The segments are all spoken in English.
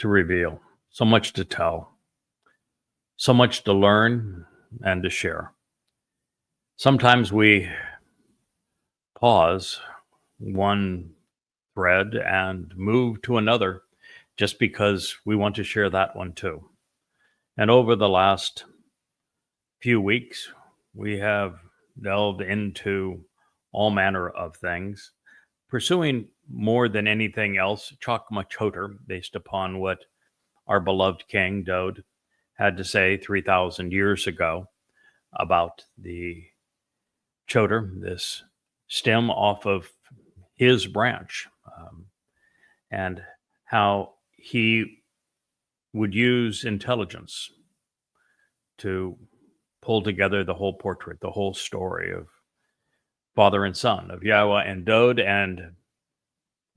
to reveal, so much to tell, so much to learn and to share. Sometimes we pause one thread and move to another just because we want to share that one too. And over the last few weeks, we have delved into all manner of things, pursuing more than anything else Chokmah Choter, based upon what our beloved King Dode had to say 3,000 years ago about the Choter, this stem off of his branch, and how he would use intelligence to pull together the whole portrait, the whole story of father and son, of Yahowah and Dode, and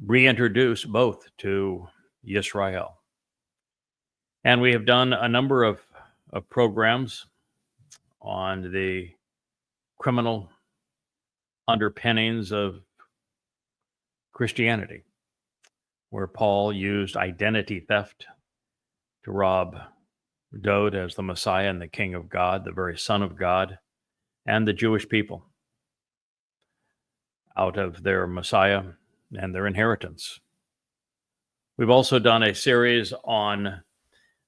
reintroduce both to Yisrael. And we have done a number of programs on the criminal underpinnings of Christianity, where Paul used identity theft to rob Dode as the Messiah and the King of God, the very Son of God, and the Jewish people out of their Messiah and their inheritance. We've also done a series on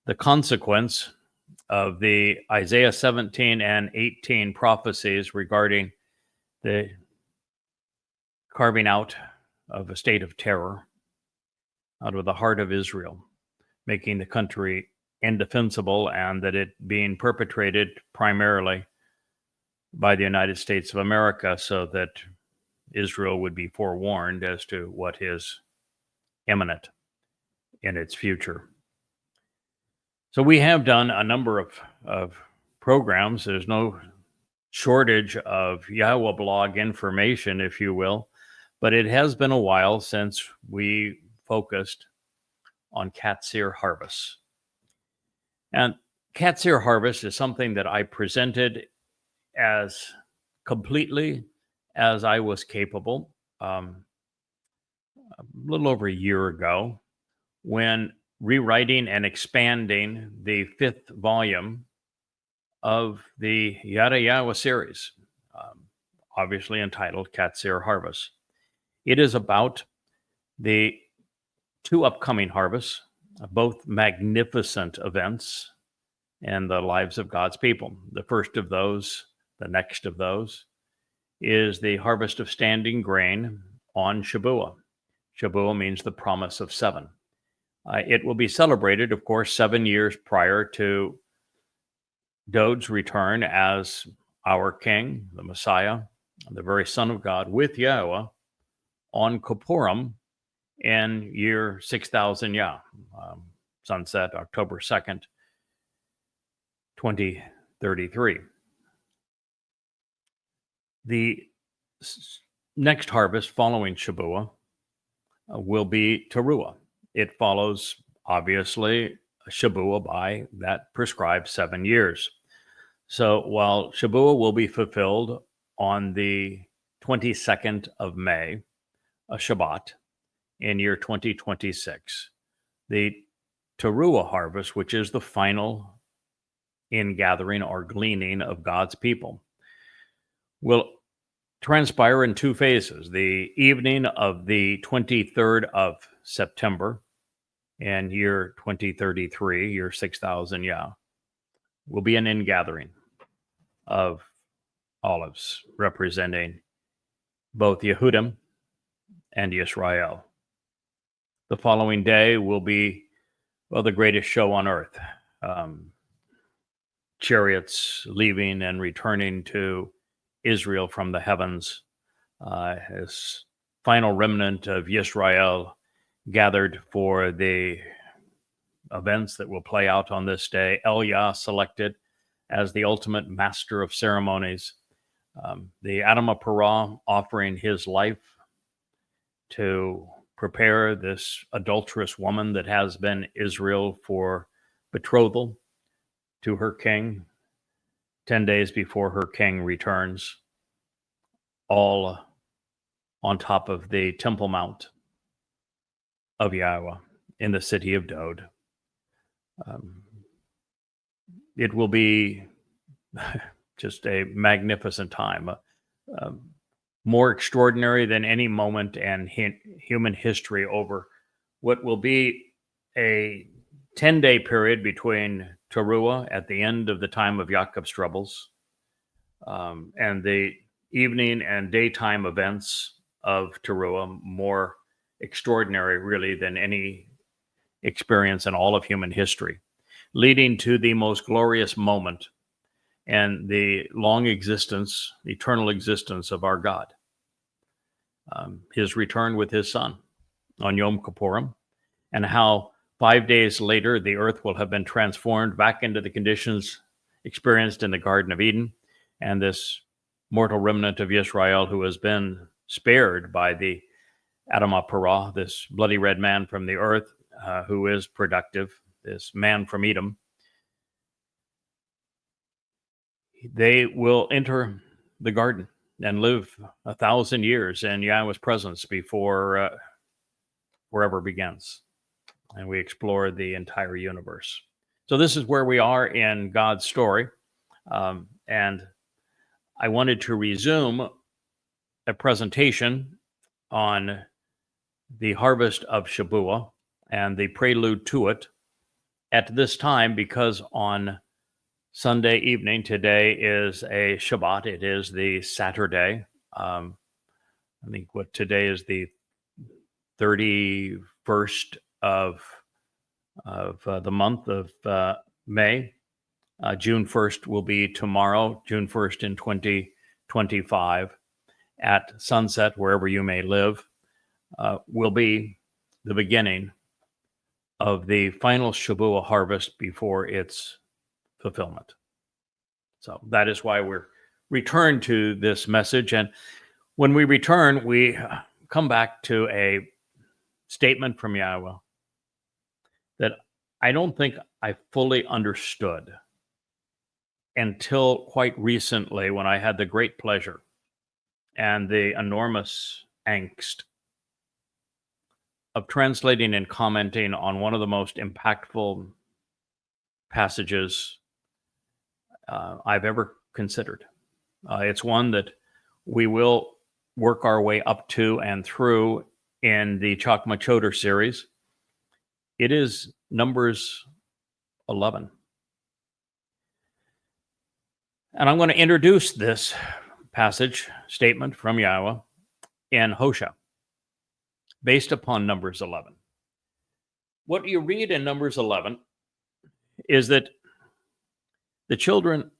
the consequence of the Isaiah 17 and 18 prophecies regarding the carving out of a state of terror out of the heart of Israel, making the country indefensible, and that it being perpetrated primarily by the United States of America so that Israel would be forewarned as to what is imminent in its future. So we have done a number of programs. There's no shortage of YAHOWAH blog information, if you will, but it has been a while since we focused on Qatsyr harvest. And Qatsyr harvest is something that I presented as completely as I was capable a little over a year ago, when rewriting and expanding the 5th volume of the Yada Yahowah series, obviously entitled Qatsyr Harvest. It is about the 2 upcoming harvests, both magnificent events in the lives of God's people. The first of those, the next of those, is the harvest of standing grain on Shabuah. Shabuah means the promise of 7. It will be celebrated, of course, 7 years prior to Dode's return as our King, the Messiah, the very Son of God, with Yahowah on Kippurim in year 6000 Yah, sunset October 2nd, 2033. The next harvest following Shabuah will be Towrah. It follows, obviously, Shabuah by that prescribed 7 years. So while Shabuah will be fulfilled on the 22nd of May, a Shabat, in year 2026, the Towrah harvest, which is the final ingathering or gleaning of God's people, will transpire in 2 phases. The evening of the 23rd of September in year 2033, year 6000 Yah, will be an ingathering of olives, representing both Yehudim and Yisrael. The following day will be, well, the greatest show on earth. Chariots leaving and returning to Israel from the heavens, as final remnant of Yisrael gathered for the events that will play out on this day. Yah selected as the ultimate master of ceremonies. The Adam of Parah offering his life to prepare this adulterous woman that has been Israel for betrothal to her king 10 days before her king returns, all on top of the Temple Mount of Yahowah in the city of Dode, Um, it will be just a magnificent time, more extraordinary than any moment in human history, over what will be a 10-day period between Teruah at the end of the time of Jacob's troubles, and the evening and daytime events of Teruah, more extraordinary really than any experience in all of human history, leading to the most glorious moment and the long existence, eternal existence of our God. His return with his son on Yom Kippurim, and how 5 days later the earth will have been transformed back into the conditions experienced in the Garden of Eden, and this mortal remnant of Israel who has been spared by the Adamah Parah, this bloody red man from the earth, who is productive, this man from Edom, they will enter the garden and live 1,000 years in Yahweh's presence before forever begins. And we explore the entire universe. So this is where we are in God's story. And I wanted to resume a presentation on the harvest of Shabuah and the prelude to it at this time, because on Sunday evening, today is a Shabbat. It is the Saturday. I think what today is the 31st of the month of May. June 1st will be tomorrow, June 1st in 2025, at sunset, wherever you may live, will be the beginning of the final Shabuah harvest before its fulfillment. So that is why we're returned to this message. And when we return, we come back to a statement from Yahweh that I don't think I fully understood until quite recently, when I had the great pleasure and the enormous angst of translating and commenting on one of the most impactful passages I've ever considered. It's one that we will work our way up to and through in the Chakma Chodar series. It is Numbers 11. And I'm going to introduce this passage statement from Yahweh in Hosea, based upon Numbers 11. What you read in Numbers 11 is that the children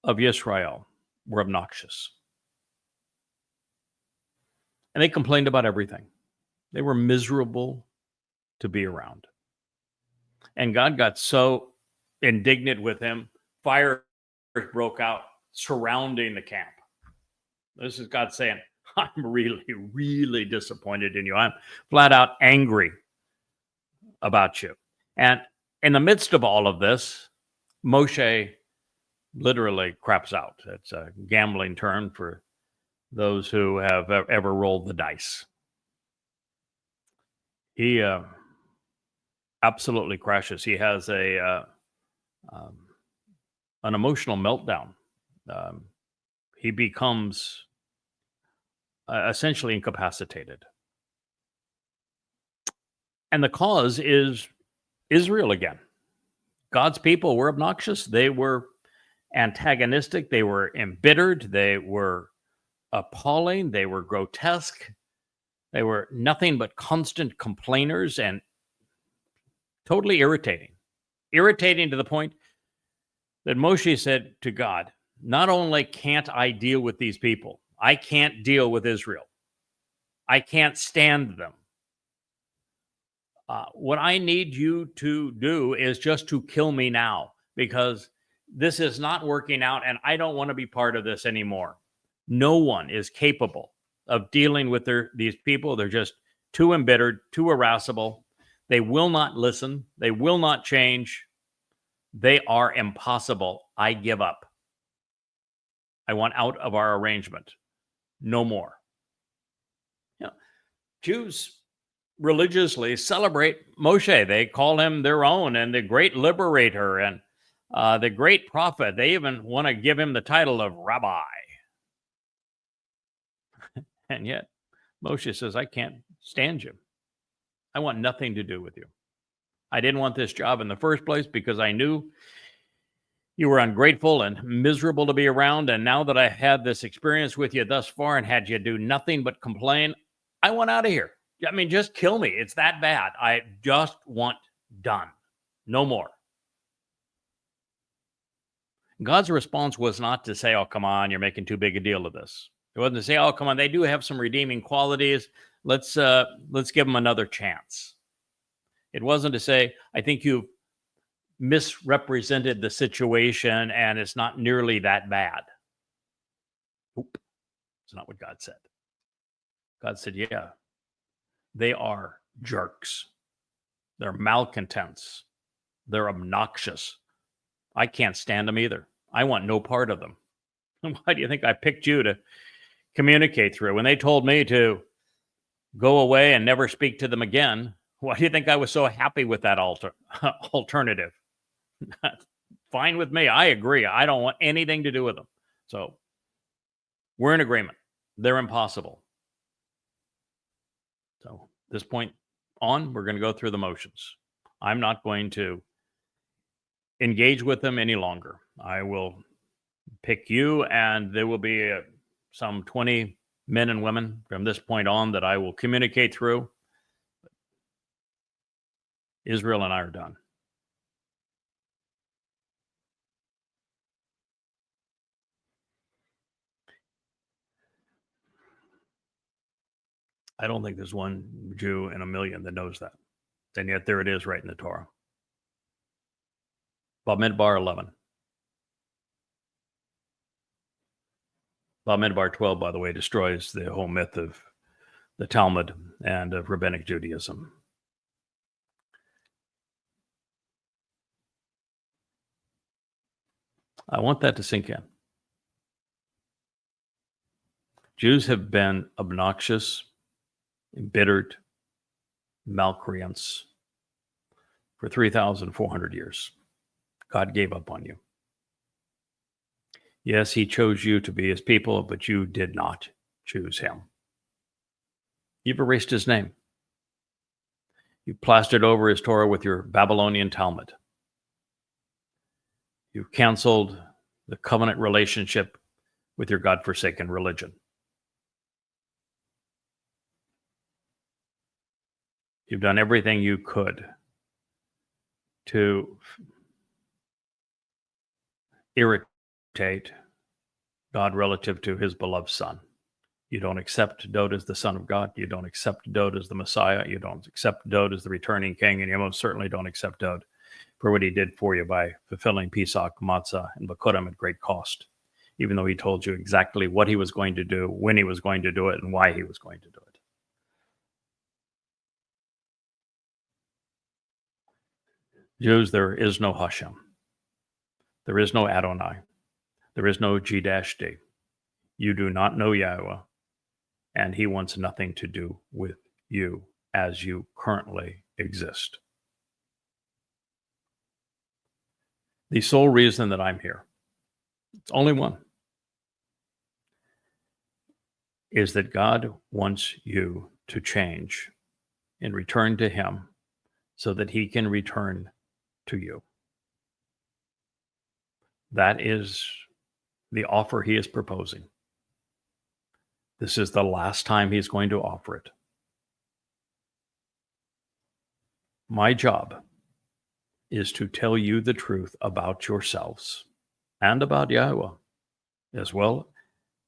of Israel were obnoxious. And they complained about everything. They were miserable to be around. And God got so indignant with him, fire broke out surrounding the camp. This is God saying, I'm really, really disappointed in you. I'm flat out angry about you. And in the midst of all of this, Moshe literally craps out. It's a gambling term for those who have ever rolled the dice. He absolutely crashes. He has an emotional meltdown. He becomes essentially incapacitated. And the cause is Israel again. God's people were obnoxious. They were antagonistic. They were embittered. They were appalling. They were grotesque. They were nothing but constant complainers and totally irritating. Irritating to the point that Moshe said to God, not only can't I deal with these people, I can't deal with Israel. I can't stand them. What I need you to do is just to kill me now, because this is not working out and I don't want to be part of this anymore. No one is capable of dealing with these people. They're just too embittered, too irascible. They will not listen. They will not change. They are impossible. I give up. I want out of our arrangement. No more. You know, Jews religiously celebrate Moshe. They call him their own and the great liberator and the great prophet. They even want to give him the title of rabbi. And yet Moshe says, I can't stand you. I want nothing to do with you. I didn't want this job in the first place because I knew you were ungrateful and miserable to be around. And now that I had this experience with you thus far and had you do nothing but complain, I want out of here. I mean, just kill me. It's that bad. I just want done. No more. God's response was not to say, oh, come on, you're making too big a deal of this. It wasn't to say, oh, come on, they do have some redeeming qualities. Let's give them another chance. It wasn't to say, I think you've misrepresented the situation and it's not nearly that bad. Oop. It's not what God said. God said, yeah, they are jerks. They're malcontents. They're obnoxious. I can't stand them either. I want no part of them. Why do you think I picked you to communicate through? When they told me to go away and never speak to them again, why do you think I was so happy with that alternative? Fine with me. I agree. I don't want anything to do with them. So we're in agreement. They're impossible. So this point on, we're going to go through the motions. I'm not going to engage with them any longer. I will pick you, and there will be some 20 men and women from this point on that I will communicate through. Israel and I are done. I don't think there's one Jew in a million that knows that. And yet there it is right in the Torah. Bamidbar 11. Bamidbar 12, by the way, destroys the whole myth of the Talmud and of Rabbinic Judaism. I want that to sink in. Jews have been obnoxious, embittered, malcreants for 3,400 years. God gave up on you. Yes, he chose you to be his people, but you did not choose him. You've erased his name. You plastered over his Torah with your Babylonian Talmud. You've canceled the covenant relationship with your God-forsaken religion. You've done everything you could to irritate God relative to his beloved son. You don't accept Dowd as the son of God. You don't accept Dowd as the Messiah. You don't accept Dowd as the returning king. And you most certainly don't accept Dowd for what he did for you by fulfilling Pesach, Matzah, and Bakurim at great cost, even though he told you exactly what he was going to do, when he was going to do it, and why he was going to do it. Jews, there is no Hashem. There is no Adonai. There is no G-D. You do not know Yahowah, and he wants nothing to do with you as you currently exist. The sole reason that I'm here, it's only one, is that God wants you to change and return to him so that he can return to you. That is the offer he is proposing. This is the last time he's going to offer it. My job is to tell you the truth about yourselves and about Yahowah, as well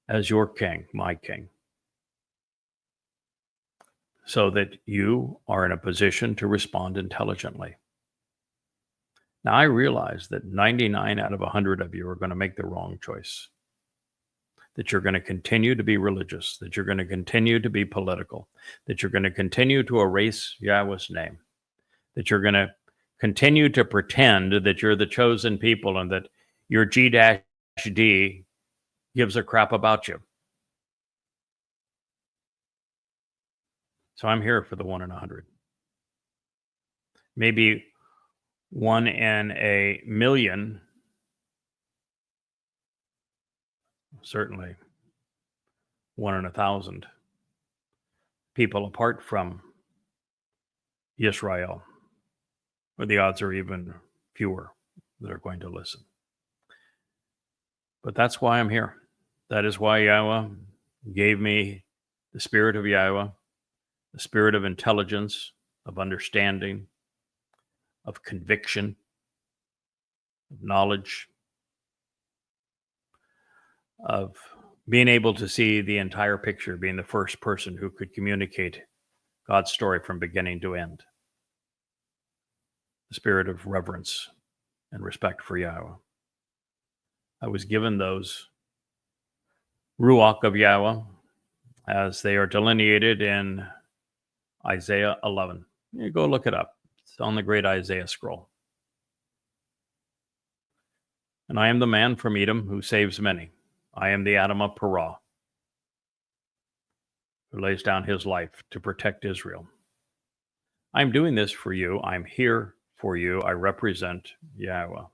as your king, my king, so that you are in a position to respond intelligently. Now, I realize that 99 out of 100 of you are going to make the wrong choice, that you're going to continue to be religious, that you're going to continue to be political, that you're going to continue to erase Yahweh's name, that you're going to continue to pretend that you're the chosen people and that your G-D gives a crap about you. So I'm here for the 1 in 100. Maybe 1 in a million, certainly 1 in 1,000 people apart from Israel, where the odds are even fewer that are going to listen. But that's why I'm here. That is why Yahweh gave me the spirit of Yahweh, the spirit of intelligence, of understanding, of conviction, of knowledge, of being able to see the entire picture, being the first person who could communicate God's story from beginning to end. The spirit of reverence and respect for Yahweh. I was given those Ruach of Yahweh as they are delineated in Isaiah 11. You go look it up. It's on the great Isaiah scroll. And I am the man from Edom who saves many. I am the Adam of Perah, who lays down his life to protect Israel. I'm doing this for you. I'm here for you. I represent Yahweh.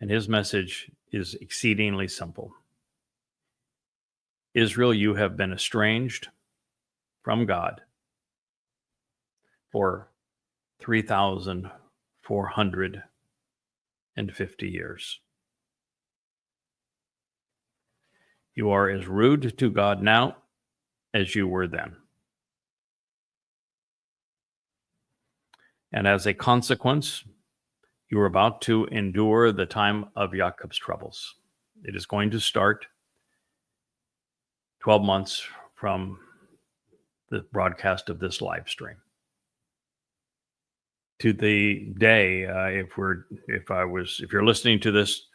And his message is exceedingly simple. Israel, you have been estranged from God for 3,450 years. You are as rude to God now as you were then. And as a consequence, you are about to endure the time of Jacob's troubles. It is going to start 12 months from the broadcast of this live stream. To the day, if you're listening to this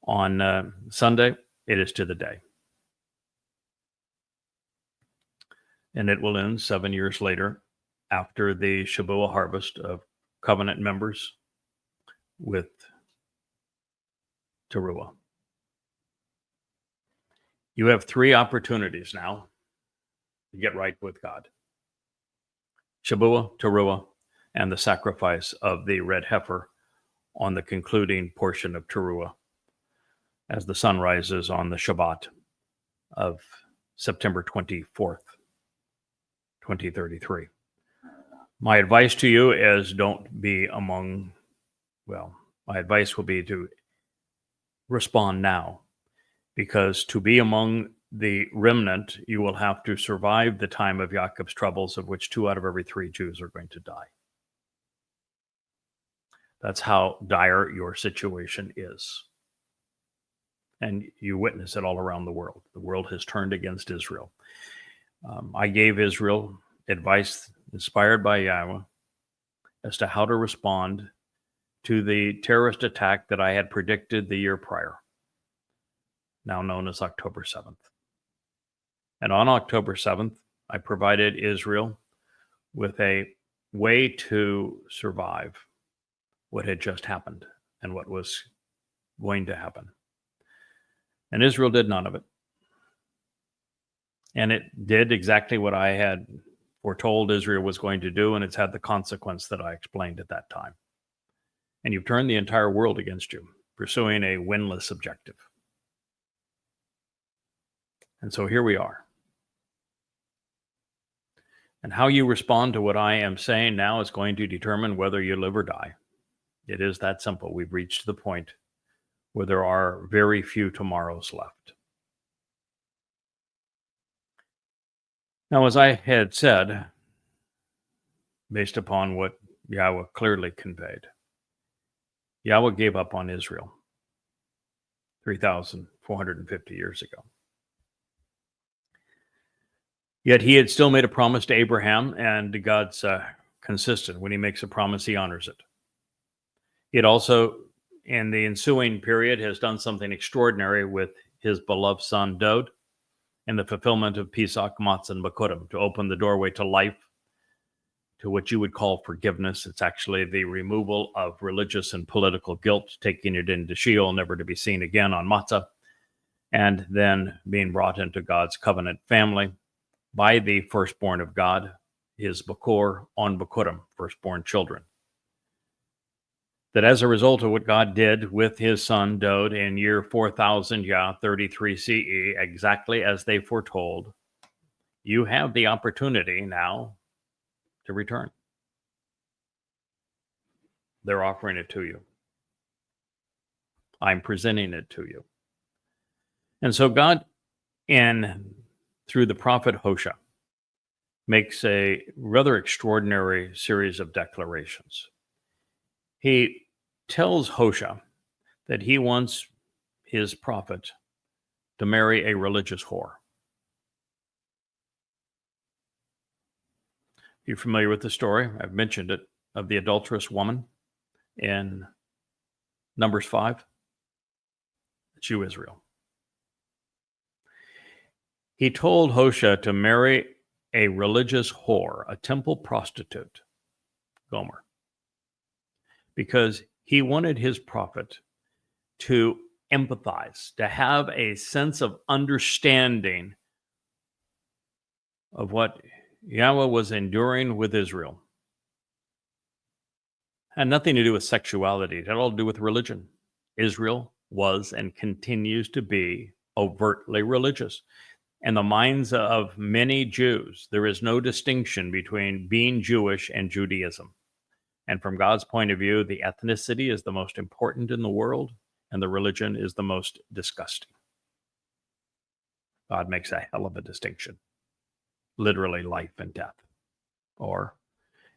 on Sunday, it is to the day. And it will end 7 years later after the Shabuah harvest of covenant members with Towrah. You have 3 opportunities now to get right with God. Shabuah, Towrah, and the sacrifice of the red heifer on the concluding portion of Towrah as the sun rises on the Shabat of September 24th, 2033. My advice to you is my advice will be to respond now, because to be among the remnant, you will have to survive the time of Jacob's troubles, of which 2 out of every 3 Jews are going to die. That's how dire your situation is. And you witness it all around the world. The world has turned against Israel. I gave Israel advice inspired by Yahweh as to how to respond to the terrorist attack that I had predicted the year prior, now known as October 7th. And on October 7th, I provided Israel with a way to survive what had just happened and what was going to happen. And Israel did none of it. And it did exactly what I had foretold Israel was going to do, and it's had the consequence that I explained at that time. And you've turned the entire world against you, pursuing a winless objective. And so here we are. And how you respond to what I am saying now is going to determine whether you live or die. It is that simple. We've reached the point where there are very few tomorrows left. Now, as I had said, based upon what Yahweh clearly conveyed, Yahweh gave up on Israel 3,450 years ago. Yet he had still made a promise to Abraham, and God's consistent. When he makes a promise, he honors it. It also, in the ensuing period, has done something extraordinary with his beloved son, Dod, in the fulfillment of Pesach, Matzah, and Bakurim, to open the doorway to life, to what you would call forgiveness. It's actually the removal of religious and political guilt, taking it into Sheol, never to be seen again on Matzah, and then being brought into God's covenant family by the firstborn of God, his Bakor on Bakurim, firstborn children. That as a result of what God did with his son Dod in year 4000 33 CE, exactly as they foretold, you have the opportunity now to return. They're offering it to you. I'm presenting it to you. And so God, through the prophet Hosea, makes a rather extraordinary series of declarations. He tells Hosea that he wants his prophet to marry a religious whore. You're familiar with the story, I've mentioned it, of the adulterous woman in Numbers 5? It's you, Israel. He told Hosea to marry a religious whore, a temple prostitute, Gomer, because he wanted his prophet to empathize, to have a sense of understanding of what Yahweh was enduring with Israel. Had nothing to do with sexuality. It had all to do with religion. Israel was and continues to be overtly religious. In the minds of many Jews, there is no distinction between being Jewish and Judaism. And from God's point of view, the ethnicity is the most important in the world, and the religion is the most disgusting. God makes a hell of a distinction. Literally life and death, or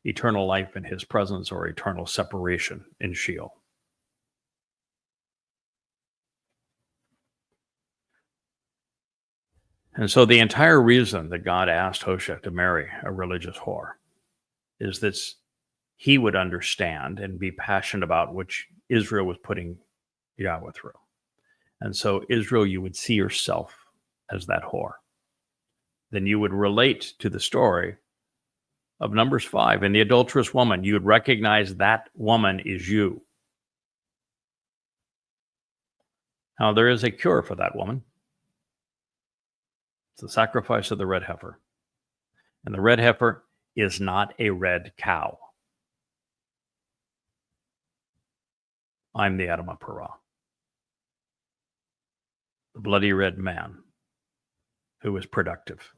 eternal life in his presence, or eternal separation in Sheol. And so the entire reason that God asked Hosea to marry a religious whore is that he would understand and be passionate about which Israel was putting Yahweh through. And so, Israel, you would see yourself as that whore. Then you would relate to the story of Numbers 5 and the adulterous woman. You would recognize that woman is you. Now, there is a cure for that woman. It's the sacrifice of the red heifer. And the red heifer is not a red cow. I'm the Adamah Parah, the bloody red man who is productive.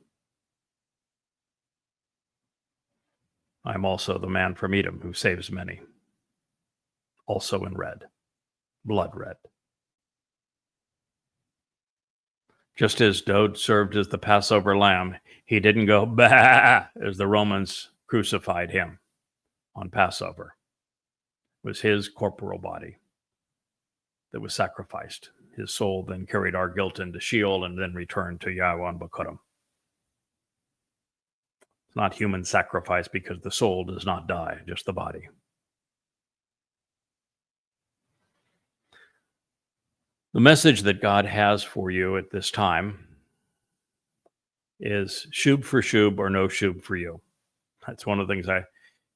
I'm also the man from Edom who saves many, also in red, blood red. Just as Dod served as the Passover lamb, he didn't go bah as the Romans crucified him on Passover. It was his corporal body that was sacrificed. His soul then carried our guilt into Sheol and then returned to Yahweh on Bakurim. It's not human sacrifice because the soul does not die, just the body. The message that God has for you at this time is shub for shub or no shub for you. That's one of the things I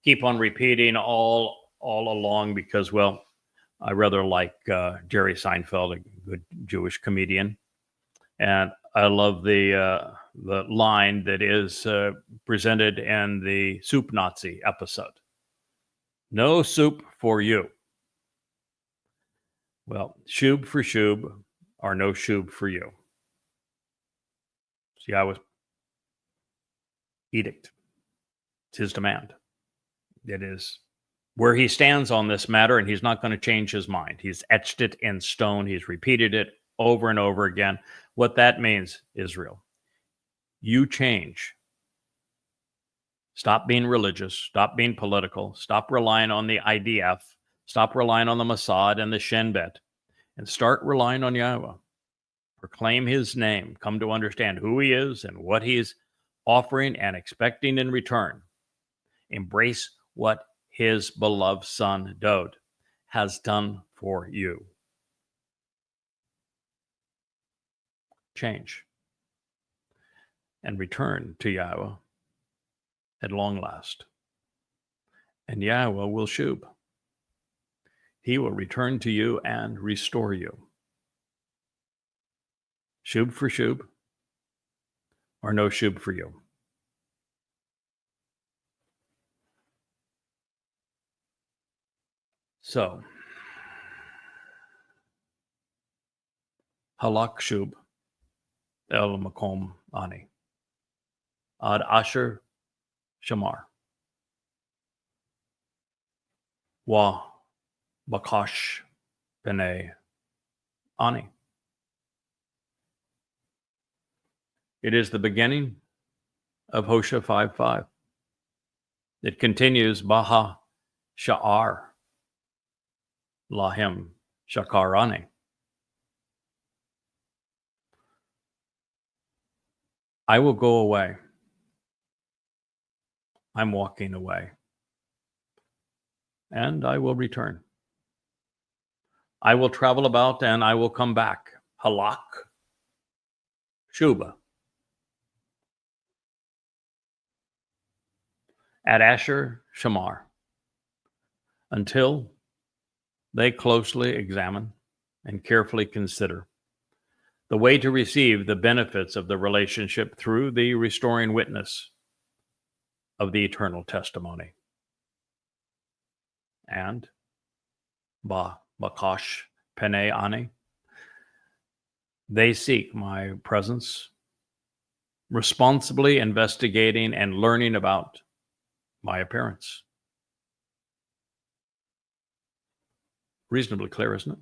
keep on repeating all along because, well, I rather like Jerry Seinfeld, a good Jewish comedian. And I love the line that is presented in the Soup Nazi episode. No soup for you. Well, shub for shub or no shub for you. It's Yahweh's edict. It's his demand. It is where he stands on this matter, and he's not going to change his mind. He's etched it in stone. He's repeated it over and over again. What that means, Israel, you change. Stop being religious. Stop being political. Stop relying on the IDF. Stop relying on the Mossad and the Shin Bet, and start relying on Yahweh. Proclaim his name. Come to understand who he is and what he's offering and expecting in return. Embrace what his beloved son, Dod, has done for you. Change and return to Yahweh at long last. And Yahweh will shub. He will return to you and restore you. Shub for shub or no shub for you. So, Halak Shub El Makom Ani Ad Asher Shamar Wa Bakash Bene Ani. It is the beginning of Hosea 5:5. It continues Baha Sha'ar Lahim Shakarani. I will go away. I'm walking away. And I will return. I will travel about and I will come back. Halak Shuba. At Asher Shamar. Until they closely examine and carefully consider the way to receive the benefits of the relationship through the restoring witness of the eternal testimony. And Bakash Pene Ani, they seek my presence, responsibly investigating and learning about my appearance. Reasonably clear, isn't it?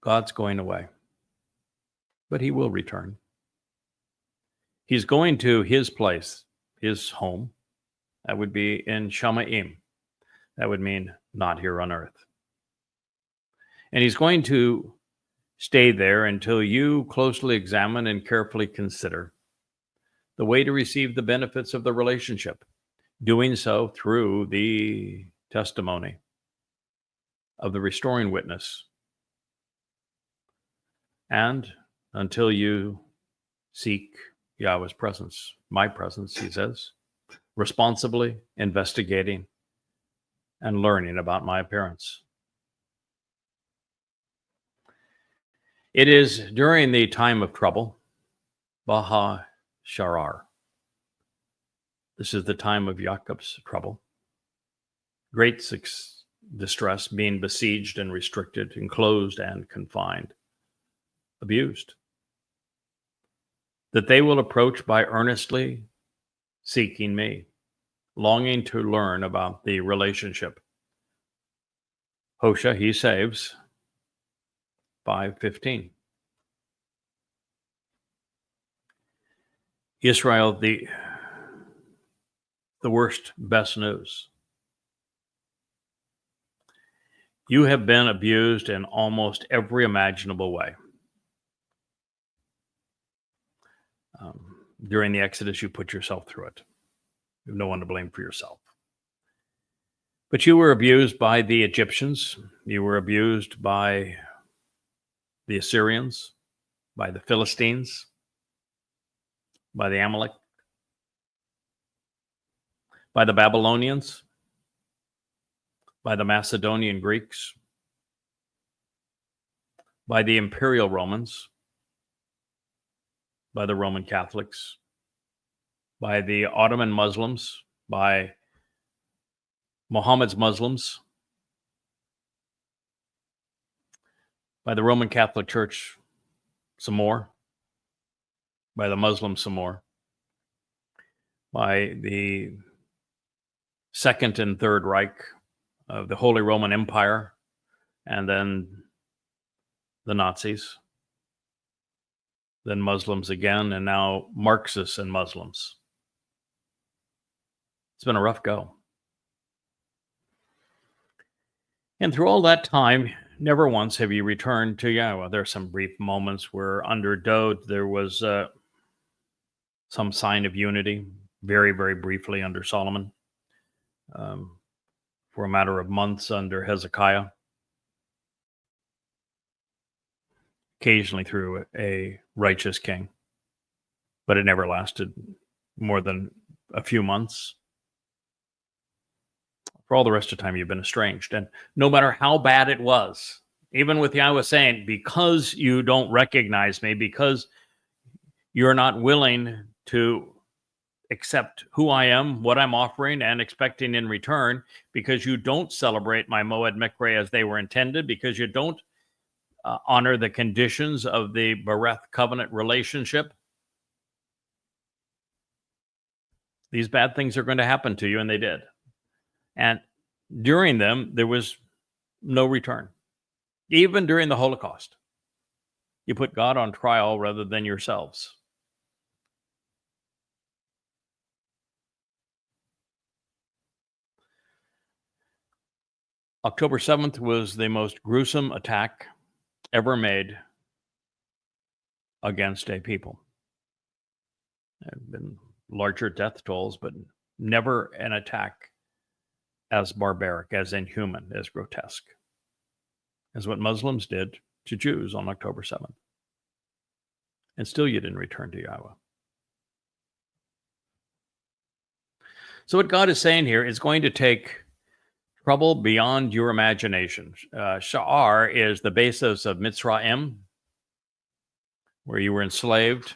God's going away, but he will return. He's going to his place, his home. That would be in Shamaim. That would mean not here on earth. And he's going to stay there until you closely examine and carefully consider the way to receive the benefits of the relationship, doing so through the testimony of the restoring witness. And until you seek Yahweh's presence, my presence, he says, responsibly investigating and learning about my appearance. It is during the time of trouble, Baha Sharar. This is the time of Yaakov's trouble. Great distress, being besieged and restricted, enclosed and confined, abused. That they will approach by earnestly seeking me, longing to learn about the relationship. Hosea, he saves, 5:15. Israel, the worst, best news. You have been abused in almost every imaginable way. During the Exodus, you put yourself through it. You have no one to blame for yourself. But you were abused by the Egyptians. You were abused by the Assyrians, by the Philistines, by the Amalek, by the Babylonians, by the Macedonian Greeks, by the Imperial Romans, by the Roman Catholics, by the Ottoman Muslims, by Muhammad's Muslims, by the Roman Catholic Church some more, by the Muslims some more, by the Second and Third Reich of the Holy Roman Empire, and then the Nazis, then Muslims again, and now Marxists and Muslims. It's been a rough go. And through all that time, never once have you returned to Yahweh. There are some brief moments where under Dode there was some sign of unity, very, very briefly under Solomon, for a matter of months under Hezekiah, occasionally through a righteous king, but it never lasted more than a few months. For all the rest of the time, you've been estranged. And no matter how bad it was, even with Yahweh saying, because you don't recognize me, because you're not willing to accept who I am, what I'm offering, and expecting in return, because you don't celebrate my Moed Mikre as they were intended, because you don't honor the conditions of the Bereth covenant relationship, these bad things are going to happen to you, and they did. And during them, there was no return. Even during the Holocaust, you put God on trial rather than yourselves. October 7th was the most gruesome attack ever made against a people. There have been larger death tolls, but never an attack as barbaric, as inhuman, as grotesque as what Muslims did to Jews on October 7th. And still you didn't return to Yahweh. So what God is saying here is going to take trouble beyond your imagination. Sha'ar is the basis of Mitzrayim, where you were enslaved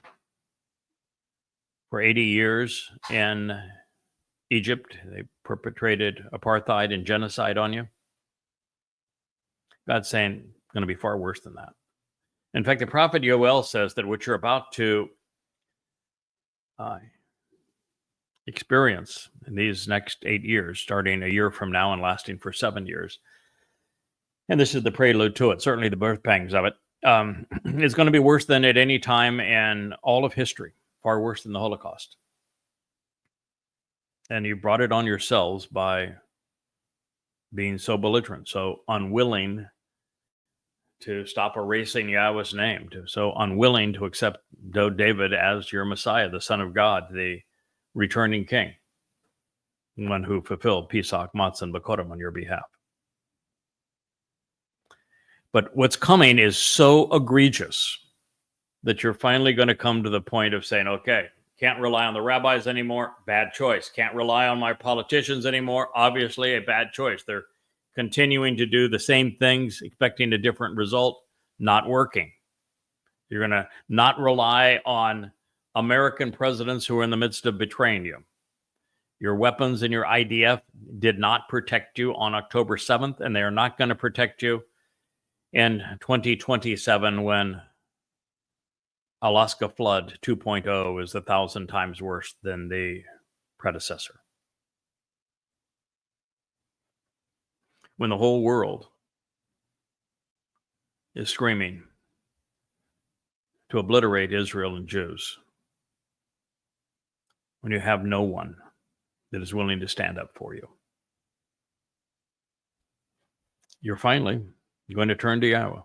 for 80 years in Egypt. They perpetrated apartheid and genocide on you. God's saying it's going to be far worse than that. In fact, the prophet Yoel says that what you're about to experience in these next 8 years, starting a year from now and lasting for 7 years, and this is the prelude to it, certainly the birth pangs of it, is going to be worse than at any time in all of history, far worse than the Holocaust. And you brought it on yourselves by being so belligerent, so unwilling to stop erasing Yahweh's name, so unwilling to accept David as your Messiah, the Son of God, the returning king, one who fulfilled Pesach, Matzah, and Bakorim on your behalf. But what's coming is so egregious that you're finally going to come to the point of saying, okay, can't rely on the rabbis anymore, bad choice. Can't rely on my politicians anymore, obviously a bad choice. They're continuing to do the same things, expecting a different result, not working. You're going to not rely on American presidents who are in the midst of betraying you. Your weapons and your IDF did not protect you on October 7th, and they are not going to protect you in 2027 when Alaska Flood 2.0 is 1,000 times worse than the predecessor. When the whole world is screaming to obliterate Israel and Jews, when you have no one that is willing to stand up for you, you're finally going to turn to Yahweh.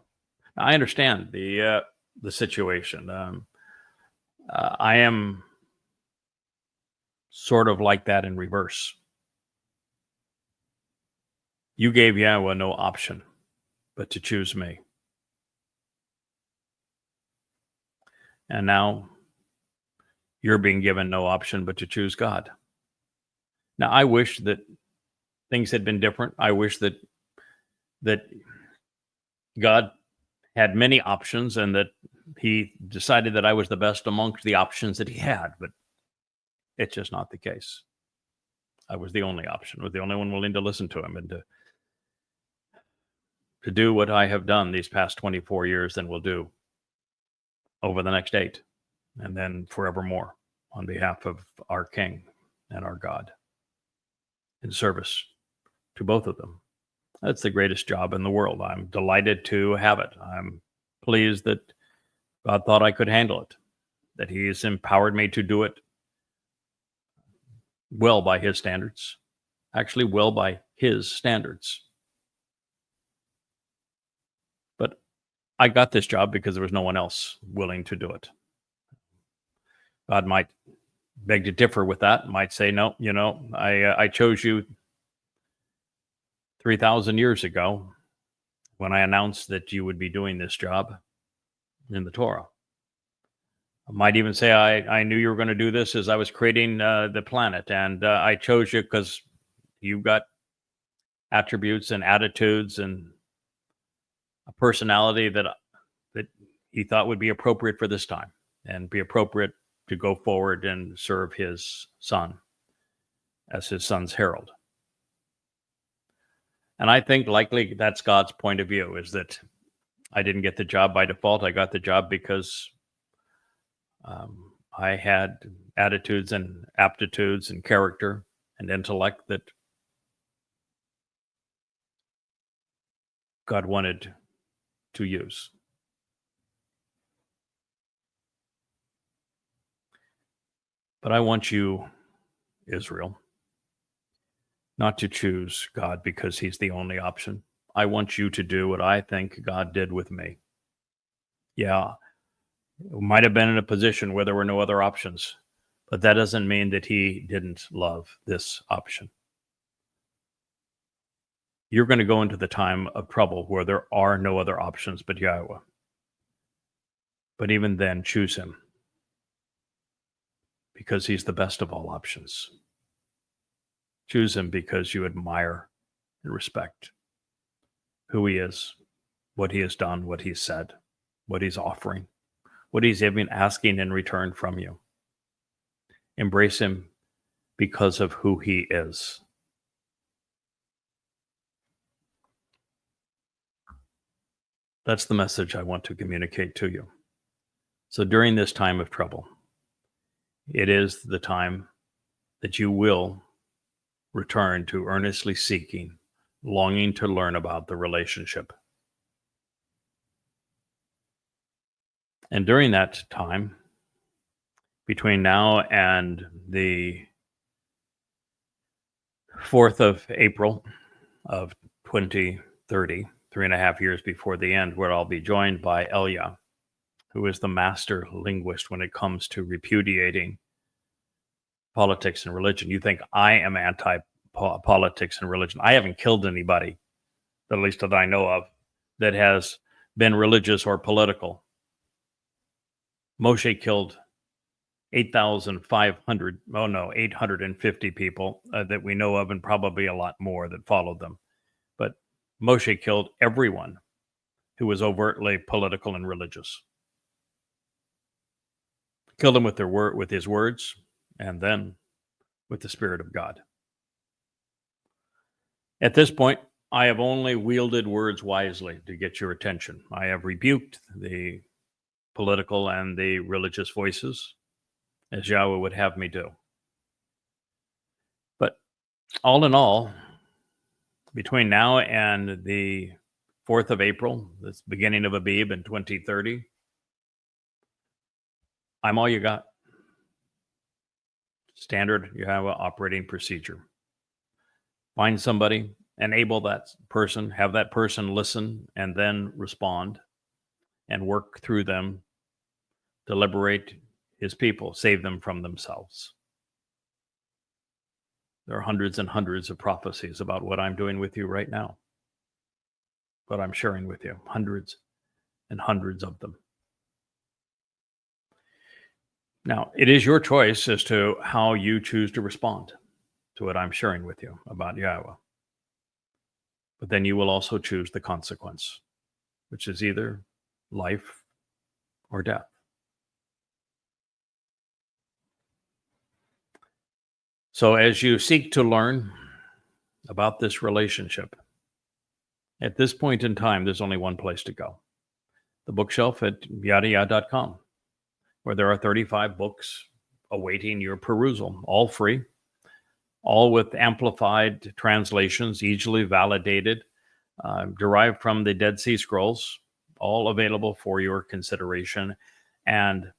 Now, I understand the situation. I am sort of like that in reverse. You gave Yahweh no option but to choose me. And now you're being given no option but to choose God. Now, I wish that things had been different. I wish that God had many options and that he decided that I was the best amongst the options that he had, but it's just not the case. I was the only option, was the only one willing to listen to him and to do what I have done these past 24 years and will do over the next 8, and then forevermore on behalf of our King and our God, in service to both of them. That's the greatest job in the world. I'm delighted to have it. I'm pleased that God thought I could handle it, that he has empowered me to do it well by his standards, actually well by his standards. But I got this job because there was no one else willing to do it. God might beg to differ with that, might say, no, I chose you 3,000 years ago when I announced that you would be doing this job in the Torah. I might even say I knew you were going to do this as I was creating the planet, and I chose you because you've got attributes and attitudes and a personality that he thought would be appropriate for this time and be appropriate to go forward and serve his son as his son's herald. And I think likely that's God's point of view, is that I didn't get the job by default. I got the job because I had attitudes and aptitudes and character and intellect that God wanted to use. But I want you, Israel, not to choose God because he's the only option. I want you to do what I think God did with me. Yeah, might have been in a position where there were no other options, but that doesn't mean that he didn't love this option. You're going to go into the time of trouble where there are no other options but Yahowah. But even then, choose him, because he's the best of all options. Choose him because you admire and respect who he is, what he has done, what he's said, what he's offering, what he's even asking in return from you. Embrace him because of who he is. That's the message I want to communicate to you. So during this time of trouble, it is the time that you will return to earnestly seeking, longing to learn about the relationship. And during that time, between now and the 4th of April of 2030, 3.5 years before the end, where I'll be joined by Elia, who is the master linguist when it comes to repudiating politics and religion. You think I am anti-politics and religion. I haven't killed anybody, at least that I know of, that has been religious or political. Moshe killed 850 people that we know of, and probably a lot more that followed them. But Moshe killed everyone who was overtly political and religious. Killed them with his words, and then with the Spirit of God. At this point, I have only wielded words wisely to get your attention. I have rebuked the political and the religious voices, as Yahweh would have me do. But all in all, between now and the 4th of April, the beginning of Abib in 2030, I'm all you got. Standard Yahowah operating procedure. Find somebody, enable that person, have that person listen, and then respond and work through them to liberate his people, save them from themselves. There are hundreds and hundreds of prophecies about what I'm doing with you right now, what I'm sharing with you, hundreds and hundreds of them. Now, it is your choice as to how you choose to respond to what I'm sharing with you about Yahowah. But then you will also choose the consequence, which is either life or death. So as you seek to learn about this relationship, at this point in time, there's only one place to go. The bookshelf at YadaYah.com, where there are 35 books awaiting your perusal, all free, all with amplified translations, easily validated, derived from the Dead Sea Scrolls, all available for your consideration, and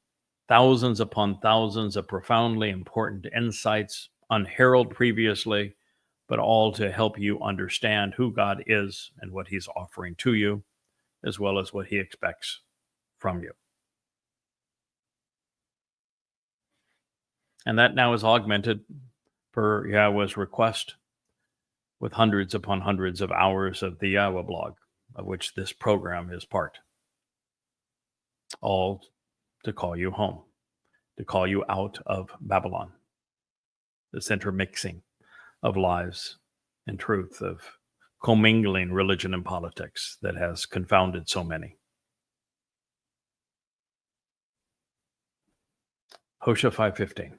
thousands upon thousands of profoundly important insights, unheralded previously, but all to help you understand who God is and what he's offering to you, as well as what he expects from you. And that now is augmented per Yahowah's request with hundreds upon hundreds of hours of the Yahowah blog, of which this program is part. All to call you home, to call you out of Babylon, this intermixing of lies and truth, of commingling religion and politics that has confounded so many. Hosea 5:15.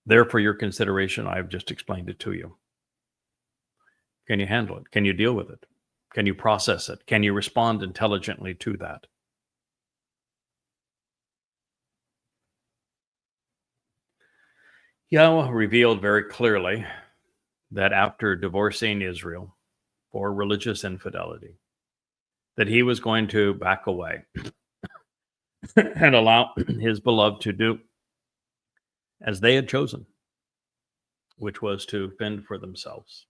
There for your consideration, I have just explained it to you. Can you handle it? Can you deal with it? Can you process it? Can you respond intelligently to that? Yahweh revealed very clearly that after divorcing Israel for religious infidelity, that he was going to back away and allow his beloved to do as they had chosen, which was to fend for themselves.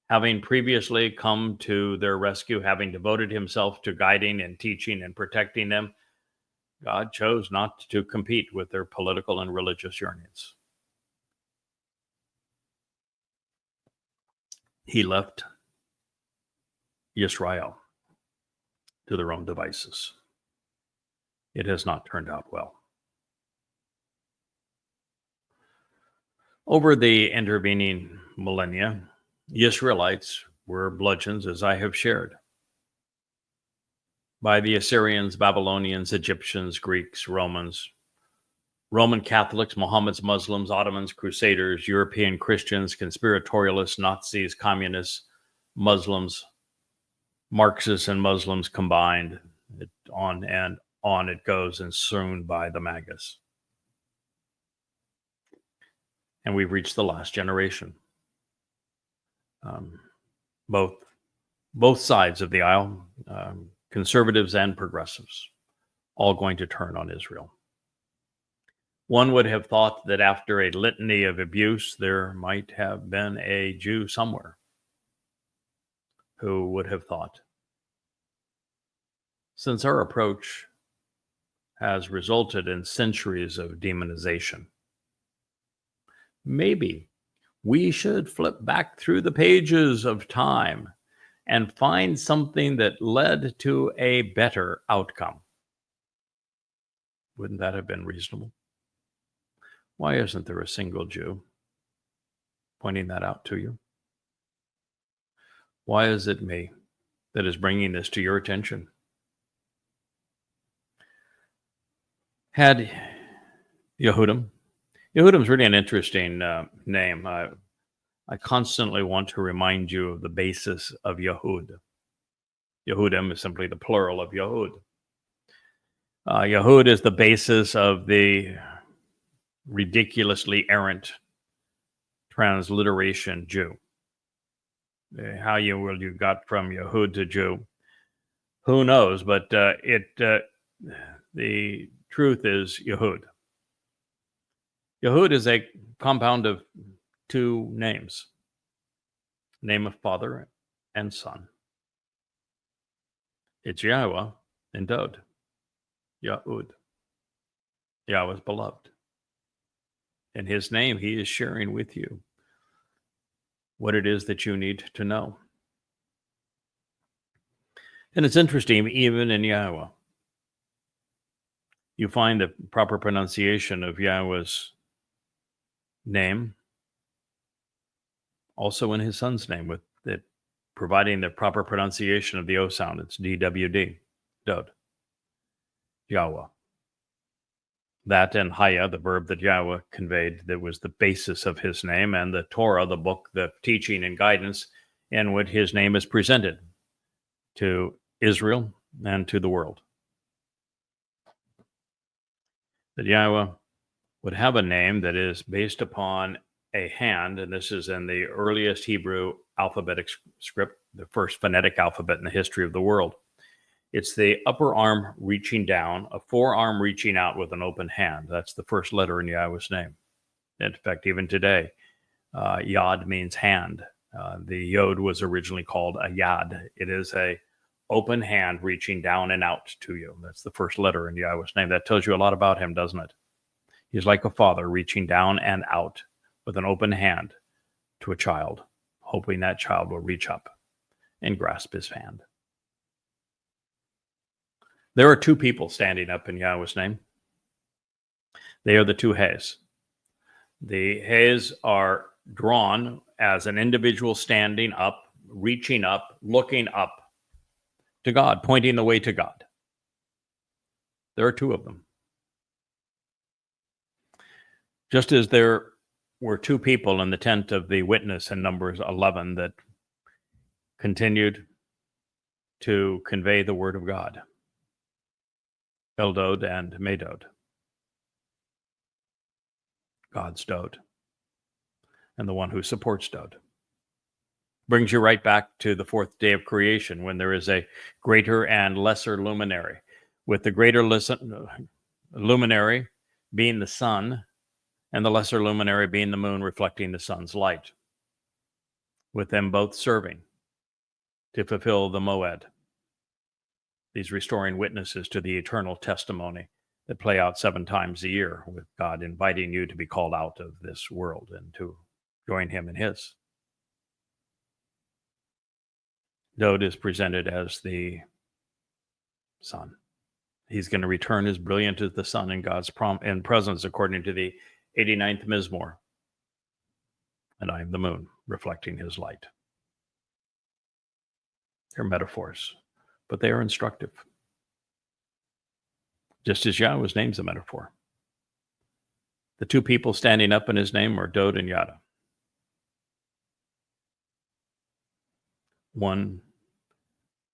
Having previously come to their rescue, having devoted himself to guiding and teaching and protecting them, God chose not to compete with their political and religious yearnings. He left Israel to their own devices. It has not turned out well. Over the intervening millennia, the Israelites were bludgeoned, as I have shared, by the Assyrians, Babylonians, Egyptians, Greeks, Romans, Roman Catholics, Mohammedans, Muslims, Ottomans, Crusaders, European Christians, conspiratorialists, Nazis, communists, Muslims, Marxists, and Muslims combined. On and on it goes, and soon by the MAGAs. And we've reached the last generation. Both sides of the aisle, conservatives and progressives, all going to turn on Israel. One would have thought that after a litany of abuse, there might have been a Jew somewhere. Who would have thought? Since our approach has resulted in centuries of demonization, maybe we should flip back through the pages of time and find something that led to a better outcome. Wouldn't that have been reasonable? Why isn't there a single Jew pointing that out to you? Why is it me that is bringing this to your attention? Had Yehudim's really an interesting name. I constantly want to remind you of the basis of Yehud. Yehudim is simply the plural of Yehud. Yehud is the basis of the ridiculously errant transliteration Jew. How you got from Yehud to Jew, who knows? But the truth is Yehud. Yehud is a compound of two names, name of Father and Son. It's Yahweh and Dod, Yahud, Yahweh's beloved. In his name, he is sharing with you what it is that you need to know. And it's interesting, even in Yahweh, you find the proper pronunciation of Yahweh's name also in his son's name, with it providing the proper pronunciation of the O sound. It's DWD, Dod, Yahweh. That and Haya, the verb that Yahweh conveyed, that was the basis of his name, and the Torah, the book, the teaching and guidance in which his name is presented to Israel and to the world. That Yahweh would have a name that is based upon a hand, and this is in the earliest Hebrew alphabetic script, the first phonetic alphabet in the history of the world. It's the upper arm reaching down, a forearm reaching out with an open hand. That's the first letter in Yahweh's name. In fact, even today, Yad means hand. The Yod was originally called a Yad. It is a open hand reaching down and out to you. That's the first letter in Yahweh's name. That tells you a lot about him, doesn't it? He's like a father reaching down and out with an open hand to a child, hoping that child will reach up and grasp his hand. There are two people standing up in Yahweh's name. They are the two He's. The He's are drawn as an individual standing up, reaching up, looking up to God, pointing the way to God. There are two of them. Just as there were two people in the tent of the witness in Numbers 11 that continued to convey the word of God, Eldod and Medod, God's Dode, and the one who supports Dode. Brings you right back to the fourth day of creation, when there is a greater and lesser luminary, with the greater luminary being the sun, and the lesser luminary being the moon, reflecting the sun's light, with them both serving to fulfill the moed, these restoring witnesses to the eternal testimony that play out 7 times a year, with God inviting you to be called out of this world and to join him in his. Dode is presented as the sun. He's going to return as brilliant as the sun in God's presence, according to the 89th Mizmor. And I am the moon, reflecting his light. They're metaphors, but they are instructive. Just as Yahweh's name's a metaphor. The two people standing up in his name are Dode and Yada. One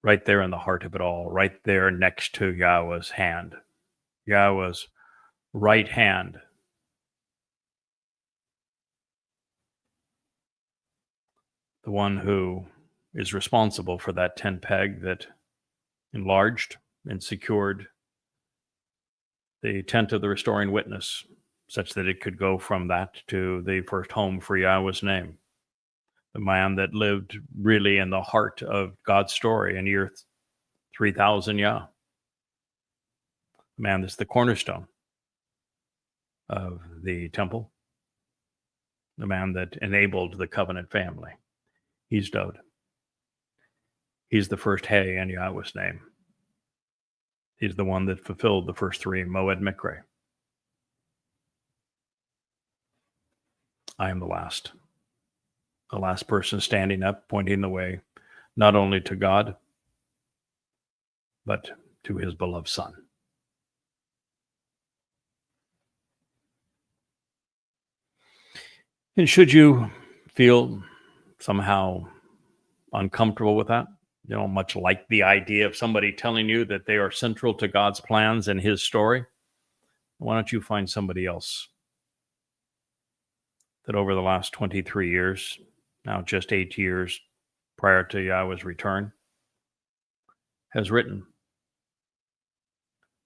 right there in the heart of it all, right there next to Yahweh's hand. Yahweh's right hand. The one who is responsible for that tent peg that enlarged and secured the tent of the restoring witness, such that it could go from that to the first home for Yahweh's name. The man that lived really in the heart of God's story in year 3000 Yah. The man that's the cornerstone of the temple. The man that enabled the covenant family. He's Dode. He's the first Hay in Yahweh's name. He's the one that fulfilled the first 3 Moed Mikre. I am the last person standing up, pointing the way, not only to God, but to his beloved Son. And should you feel somehow uncomfortable with that, you don't much like the idea of somebody telling you that they are central to God's plans and his story, why don't you find somebody else that over the last 23 years, now just 8 years prior to Yahweh's return, has written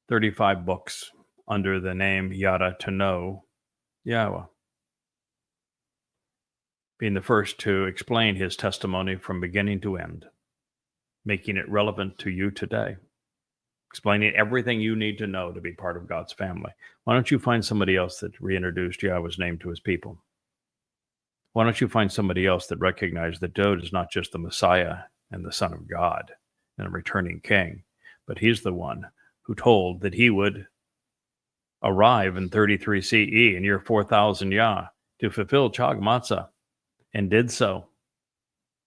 35 books under the name Yada to know Yahweh, being the first to explain his testimony from beginning to end, making it relevant to you today, explaining everything you need to know to be part of God's family. Why don't you find somebody else that reintroduced Yahweh's name to his people? Why don't you find somebody else that recognized that Dode is not just the Messiah and the Son of God and a returning king, but he's the one who told that he would arrive in 33 CE in year 4000 Yah to fulfill Chag Matzah, and did so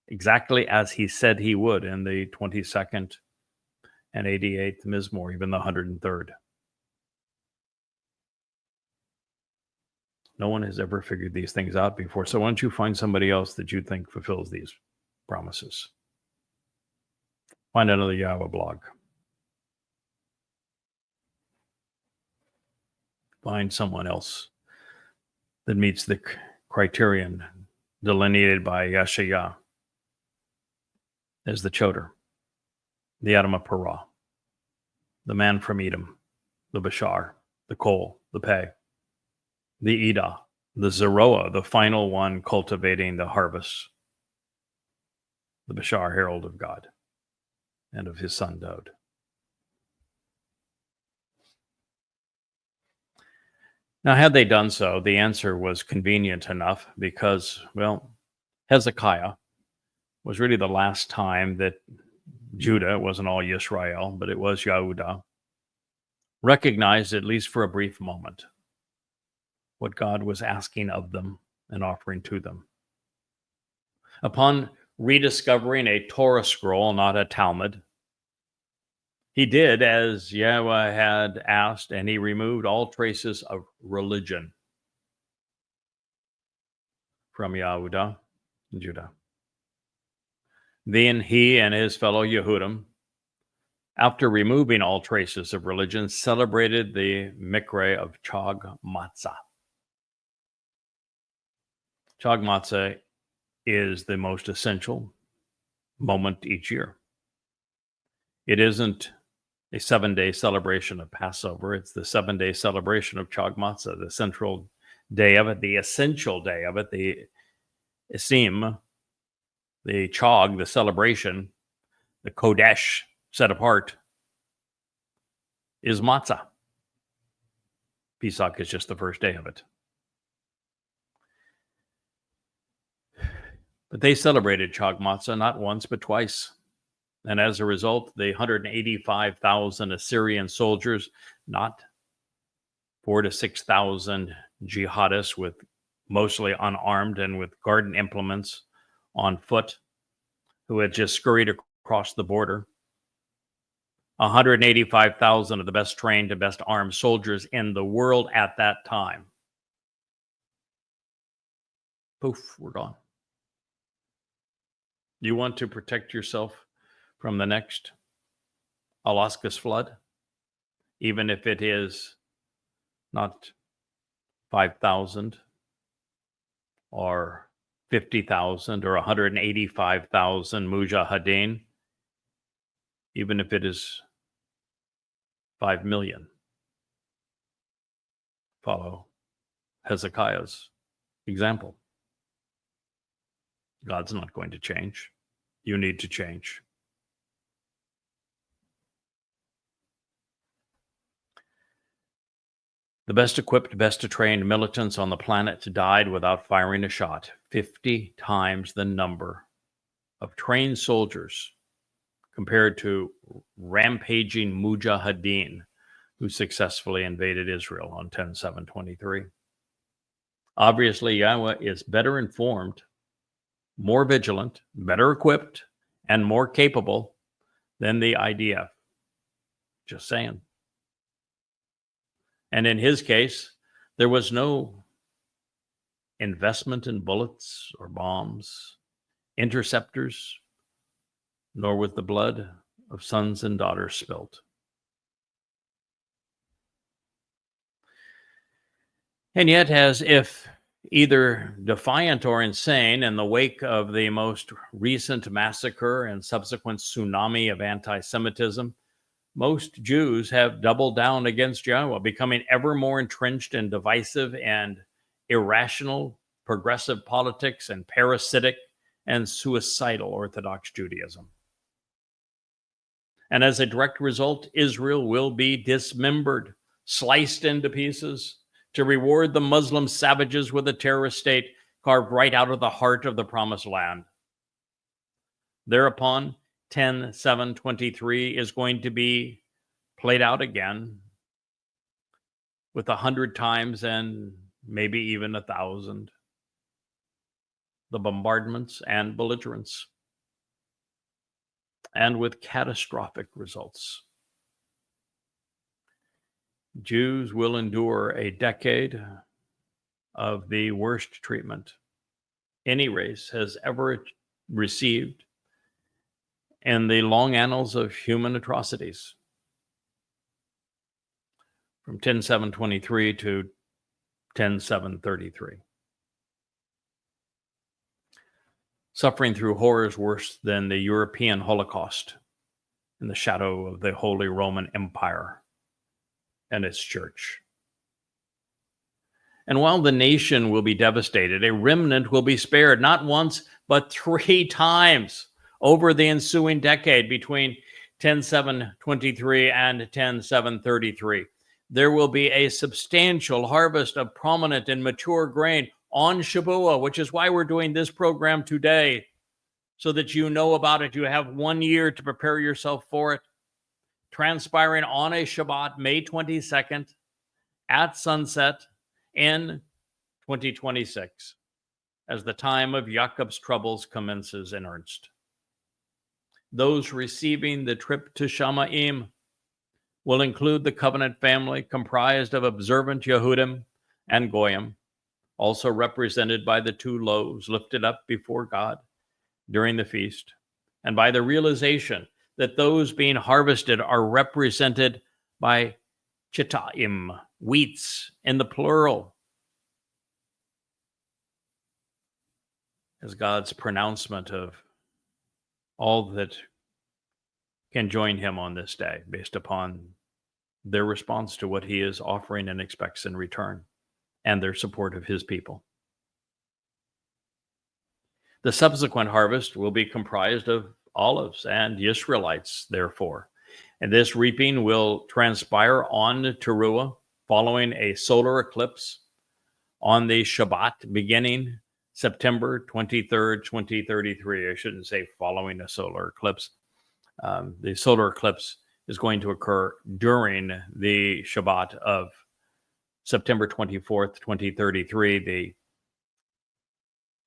exactly as he said he would in the 22nd and 88th Mizmor, even the 103rd. No one has ever figured these things out before. So why don't you find somebody else that you think fulfills these promises? Find another Yahweh blog. Find someone else that meets the criterion delineated by Yeshayah as the Choder, the Adam of Parah, the man from Edom, the Bashar, the Kol, the Peh, the Edah, the Zeroah, the final one cultivating the harvest, the Bashar, herald of God, and of his son Dode. Now, had they done so, the answer was convenient enough because, well, Hezekiah was really the last time that Judah, it wasn't all Yisrael, but it was Yehudah, recognized, at least for a brief moment, what God was asking of them and offering to them. Upon rediscovering a Torah scroll, not a Talmud, He did as Yahweh had asked, and he removed all traces of religion from Yehuda, Judah. Then he and his fellow Yehudim, after removing all traces of religion, celebrated the Mikre of Chag Matzah. Chag Matzah is the most essential moment each year. It isn't a 7-day celebration of Passover. It's the 7-day celebration of Chag Matzah, the central day of it, the essential day of it, the Isim, the Chag, the celebration, the Kodesh, set apart, is Matzah. Pesach is just the first day of it. But they celebrated Chag Matzah not once, but twice. And as a result, the 185,000 Assyrian soldiers, not 4,000 to 6,000 jihadists with mostly unarmed and with garden implements on foot, who had just scurried across the border. 185,000 of the best trained and best armed soldiers in the world at that time. Poof, we're gone. You want to protect yourself from the next Alaska's flood, even if it is not 5,000 or 50,000 or 185,000 mujahideen, even if it is 5 million. Follow Hezekiah's example. God's not going to change. You need to change. The best equipped, best trained militants on the planet died without firing a shot. 50 times the number of trained soldiers compared to rampaging mujahideen who successfully invaded Israel on 10/7/23. Obviously, Yahweh is better informed, more vigilant, better equipped, and more capable than the IDF. Just saying. And in his case, there was no investment in bullets or bombs, interceptors, nor was the blood of sons and daughters spilt. And yet, as if either defiant or insane, in the wake of the most recent massacre and subsequent tsunami of anti-Semitism, most Jews have doubled down against Yahweh, becoming ever more entrenched in divisive and irrational progressive politics and parasitic and suicidal Orthodox Judaism. And as a direct result, Israel will be dismembered, sliced into pieces, to reward the Muslim savages with a terrorist state carved right out of the heart of the Promised Land. Thereupon, 10/7/23 is going to be played out again with 100 times and maybe even 1,000 the bombardments and belligerence, and with catastrophic results. Jews will endure a decade of the worst treatment any race has ever received in the long annals of human atrocities, from 10/7/23 to 10/7/33. Suffering through horrors worse than the European Holocaust in the shadow of the Holy Roman Empire and its church. And while the nation will be devastated, a remnant will be spared, not once, but 3 times over the ensuing decade between 10/7/23 and 10/7/33. There will be a substantial harvest of prominent and mature grain on Shabuah, which is why we're doing this program today, so that you know about it. You have 1 year to prepare yourself for it. Transpiring on a Shabbat, May 22nd, at sunset in 2026, as the time of Jacob's troubles commences in earnest. Those receiving the trip to Shamaim will include the covenant family comprised of observant Yehudim and Goyim, also represented by the 2 loaves lifted up before God during the feast, and by the realization that those being harvested are represented by chitaim, wheats in the plural, as God's pronouncement of all that can join him on this day based upon their response to what he is offering and expects in return, and their support of his people. The subsequent harvest will be comprised of olives and Israelites, therefore. And this reaping will transpire on Towrah following a solar eclipse on the Shabat beginning September 23rd, 2033. I shouldn't say following a solar eclipse. The solar eclipse is going to occur during the Shabbat of September 24th, 2033.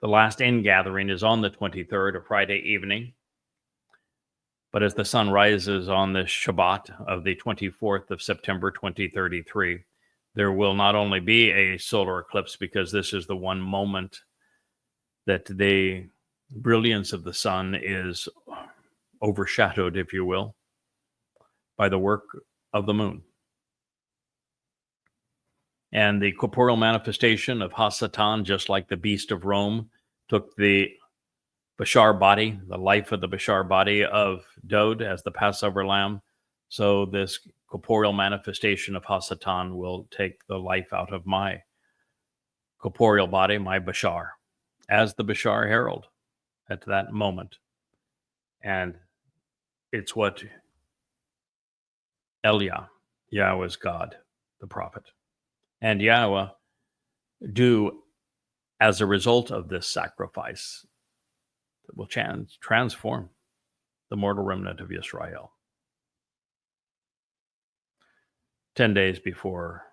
The last ingathering is on the 23rd, a Friday evening. But as the sun rises on the Shabbat of the 24th of September 2033, there will not only be a solar eclipse, because this is the one moment that the brilliance of the sun is overshadowed, if you will, by the work of the moon. And the corporeal manifestation of Hasatan, just like the beast of Rome, took the Bashar body, the life of the Bashar body of Dod as the Passover lamb. So this corporeal manifestation of Hasatan will take the life out of my corporeal body, my Bashar, as the Bashar herald at that moment. And it's what Yahowah's God, the prophet, and Yahowah do as a result of this sacrifice that will transform the mortal remnant of Israel. 10 days before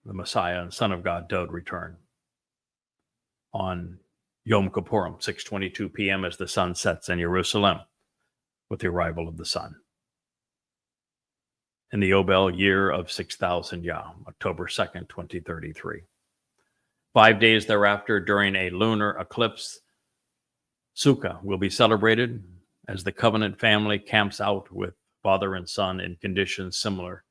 the Messiah and Son of God, Dod, return on Yom Kippurim, 6:22 p.m. as the sun sets in Jerusalem with the arrival of the sun. In the Yobel year of 6,000 Yah, October 2nd, 2033. 5 days thereafter, during a lunar eclipse, Sukkah will be celebrated as the covenant family camps out with father and son in conditions similar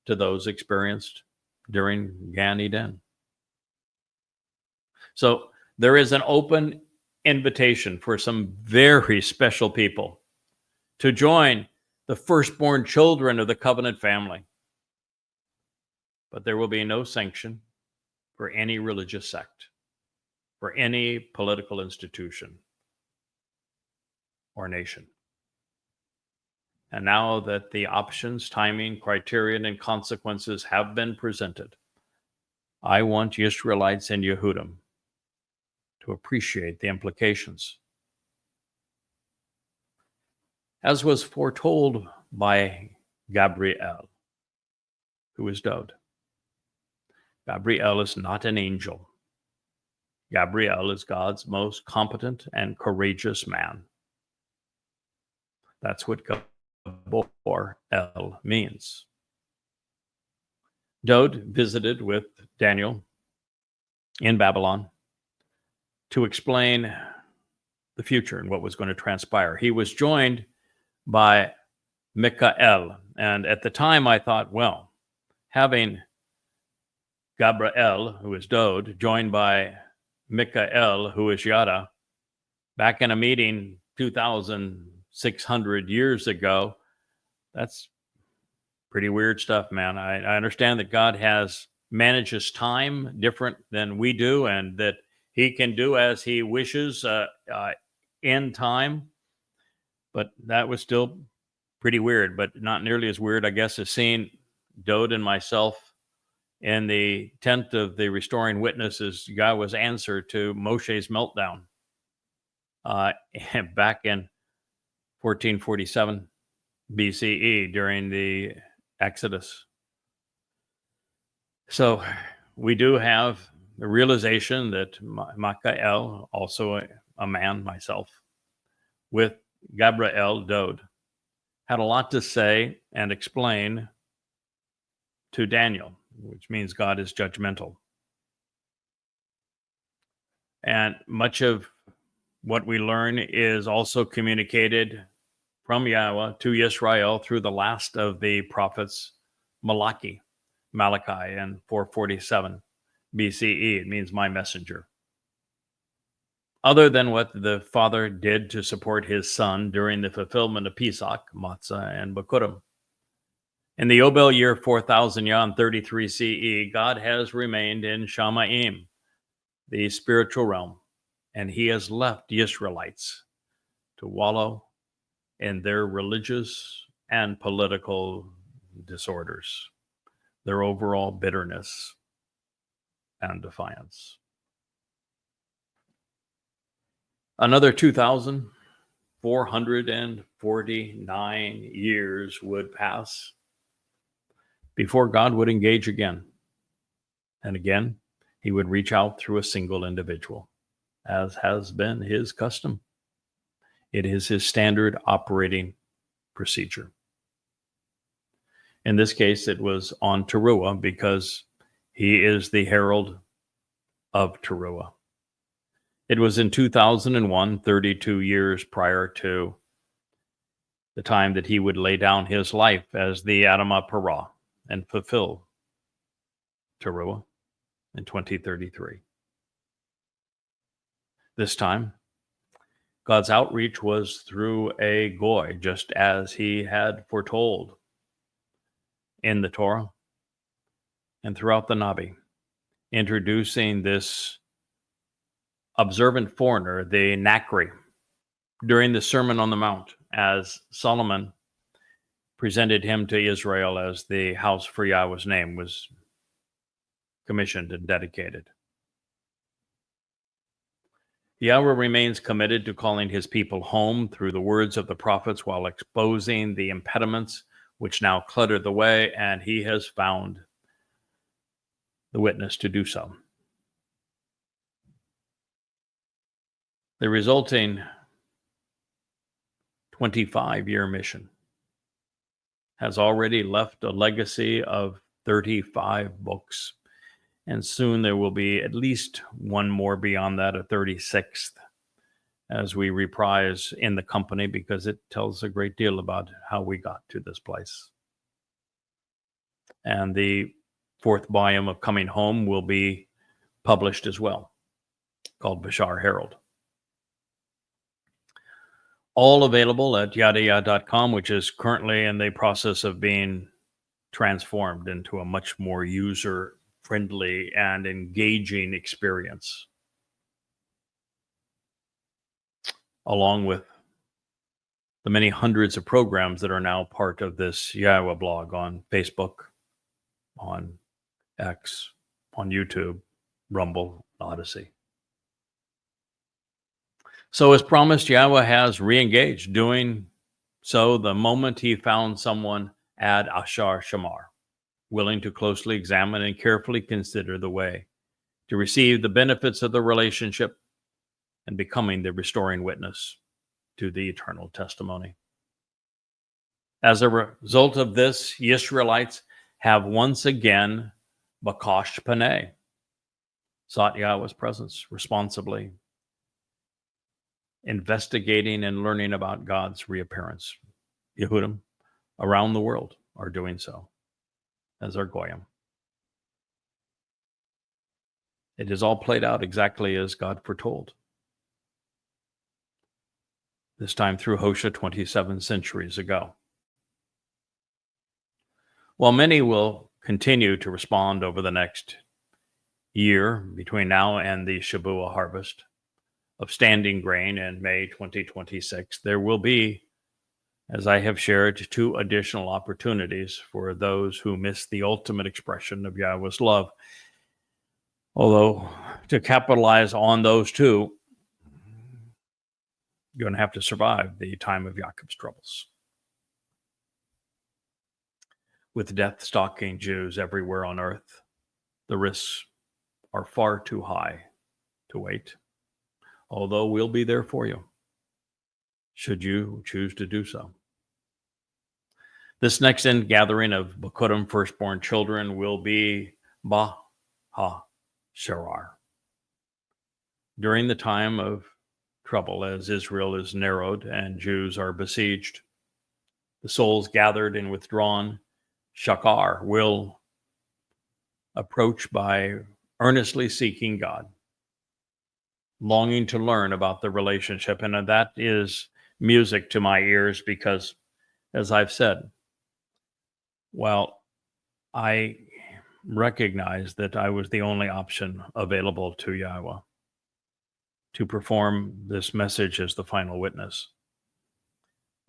to those experienced during Gan Eden. So there is an open invitation for some very special people to join the firstborn children of the covenant family. But there will be no sanction for any religious sect, for any political institution or nation. And now that the options, timing, criterion, and consequences have been presented, I want Israelites and Yehudim to appreciate the implications. As was foretold by Gabriel, who is Dod. Gabriel is not an angel. Gabriel is God's most competent and courageous man. That's what Gabriel means. Dod visited with Daniel in Babylon to explain the future and what was going to transpire. He was joined by Michael. And at the time I thought, well, having Gabriel, who is Dod, joined by Michael, who is Yada, back in a meeting 2,600 years ago, that's pretty weird stuff, man. I understand that God manages time different than we do, and that he can do as he wishes in time. But that was still pretty weird, but not nearly as weird, I guess, as seeing Dod and myself in the tent of the restoring witnesses, Yahweh's answer to Moshe's meltdown back in 1447 BCE during the Exodus. So we do have the realization that Michael, also a man myself, with Gabriel Dod, had a lot to say and explain to Daniel, which means God is judgmental. And much of what we learn is also communicated from Yahweh to Israel through the last of the prophets, Malachi, in 447 BCE. It means my messenger. Other than what the Father did to support his Son during the fulfillment of Pesach, Matzah, and Bikurim. In the Yobel year 4000 Yah 33 CE, God has remained in Shamaim, the spiritual realm, and he has left the Israelites to wallow in their religious and political disorders, their overall bitterness and defiance. Another 2,449 years would pass before God would engage again. And again, he would reach out through a single individual, as has been his custom. It is his standard operating procedure. In this case, it was on Towrah because he is the herald of Towrah. It was in 2001, 32 years prior to the time that he would lay down his life as the Adamah Parah and fulfill Towrah in 2033. This time, God's outreach was through a goy, just as he had foretold in the Torah and throughout the Nabi, introducing this observant foreigner, the Nakri, during the Sermon on the Mount, as Solomon presented him to Israel as the house for Yahweh's name was commissioned and dedicated. Yahweh remains committed to calling his people home through the words of the prophets while exposing the impediments which now clutter the way, and he has found the witness to do so. The resulting 25-year mission has already left a legacy of 35 books, and soon there will be at least one more beyond that, a 36th, as we reprise in the company, because it tells a great deal about how we got to this place. And the fourth volume of Coming Home will be published as well, called Bashar Herald. All available at YADAYAH.com, which is currently in the process of being transformed into a much more user-friendly and engaging experience, along with the many hundreds of programs that are now part of this YAHOWAH blog on Facebook, on X, on YouTube, Rumble, Odyssey. So as promised, Yahweh has re-engaged, doing so the moment he found someone ad ashar shamar, willing to closely examine and carefully consider the way to receive the benefits of the relationship and becoming the restoring witness to the eternal testimony. As a result of this, Israelites have once again bakash paneh, sought Yahweh's presence responsibly, investigating and learning about God's reappearance. Yehudim around the world are doing so, as are Goyim. It is all played out exactly as God foretold. This time through Hosea 27 centuries ago. While many will continue to respond over the next year between now and the Shabuah harvest of standing grain in May 2026, there will be, as I have shared, 2 additional opportunities for those who miss the ultimate expression of Yahweh's love. Although, to capitalize on those 2, you're going to have to survive the time of Yaakov's troubles. With death stalking Jews everywhere on earth, the risks are far too high to wait. Although we'll be there for you, should you choose to do so. This next gathering of Bakurim firstborn children will be Bah-ha-Sharar. During the time of trouble, as Israel is narrowed and Jews are besieged, the souls gathered and withdrawn, Shakar, will approach by earnestly seeking God, longing to learn about the relationship. And that is music to my ears because, as I've said, well, I recognize that I was the only option available to Yahowah to perform this message as the final witness.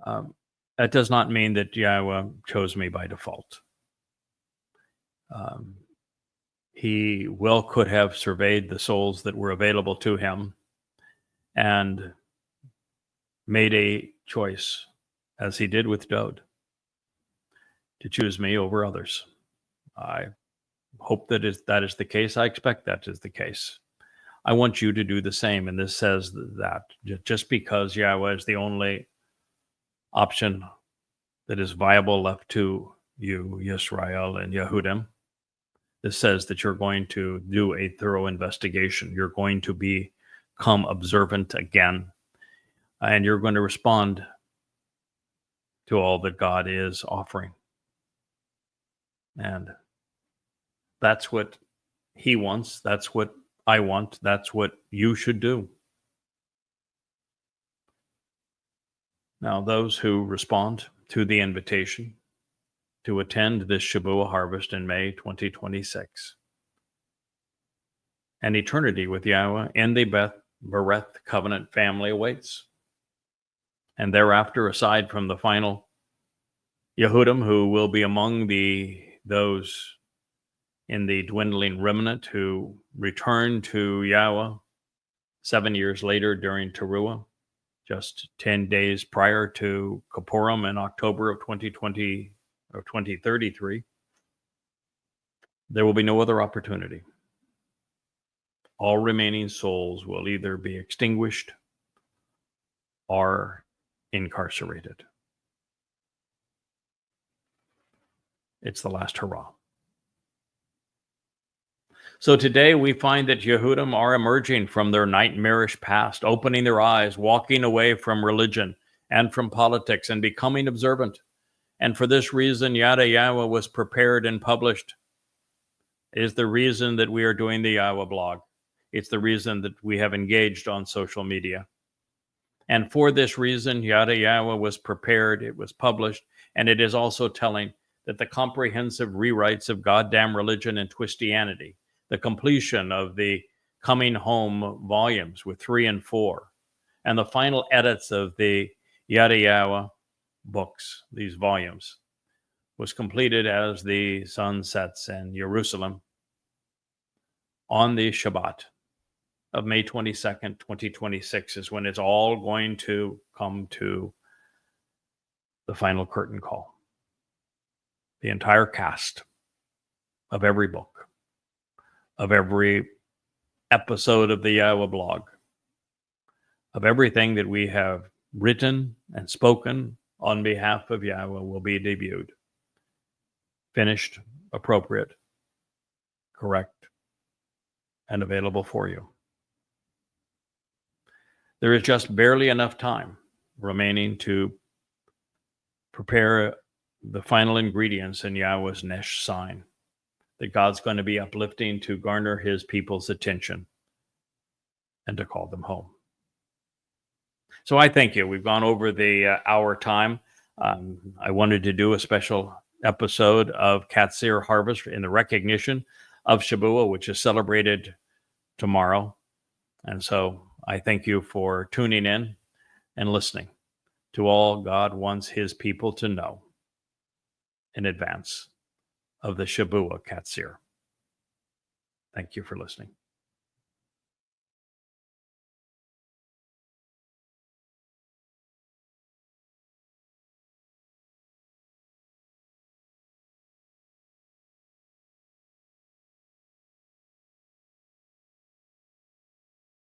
That does not mean that Yahowah chose me by default. He well could have surveyed the souls that were available to him and made a choice, as he did with Dode, to choose me over others. I hope that is the case. I expect that is the case. I want you to do the same, and this says that just because Yahowah is the only option that is viable left to you, Yisrael and Yehudim, this says that you're going to do a thorough investigation. You're going to become observant again, and you're going to respond to all that God is offering. And that's what he wants. That's what I want. That's what you should do. Now, those who respond to the invitation to attend this Shabuah harvest in May 2026, an eternity with Yahowah in the Bereth covenant family awaits. And thereafter, aside from the final Yehudim, who will be among those in the dwindling remnant who return to Yahowah 7 years later during Towrah, just 10 days prior to Kippurim in October of 2020 or 2033, there will be no other opportunity. All remaining souls will either be extinguished or incarcerated. It's the last hurrah. So today we find that Yehudim are emerging from their nightmarish past, opening their eyes, walking away from religion and from politics and becoming observant. And for this reason, Yada Yahowah was prepared and published. It is the reason that we are doing the Yahowah blog. It's the reason that we have engaged on social media. And for this reason, Yada Yahowah was prepared, it was published, and it is also telling that the comprehensive rewrites of Goddamn Religion and Twistianity, the completion of the Coming Home volumes with 3 and 4, and the final edits of the Yada Yahowah books, these volumes, was completed as the sun sets in Jerusalem on the Shabat of May 22nd, 2026 is when it's all going to come to the final curtain call. The entire cast of every book, of every episode of the Yahowah blog, of everything that we have written and spoken on behalf of Yahowah will be debuted. Finished, appropriate, correct, and available for you. There is just barely enough time remaining to prepare the final ingredients in Yahowah's Nesh sign that God's going to be uplifting to garner his people's attention and to call them home. So I thank you. We've gone over the hour time. I wanted to do a special episode of Qatsyr Harvest in the recognition of Shabuah, which is celebrated tomorrow. And so I thank you for tuning in and listening to all God wants his people to know in advance of the Shabuah Qatsyr. Thank you for listening.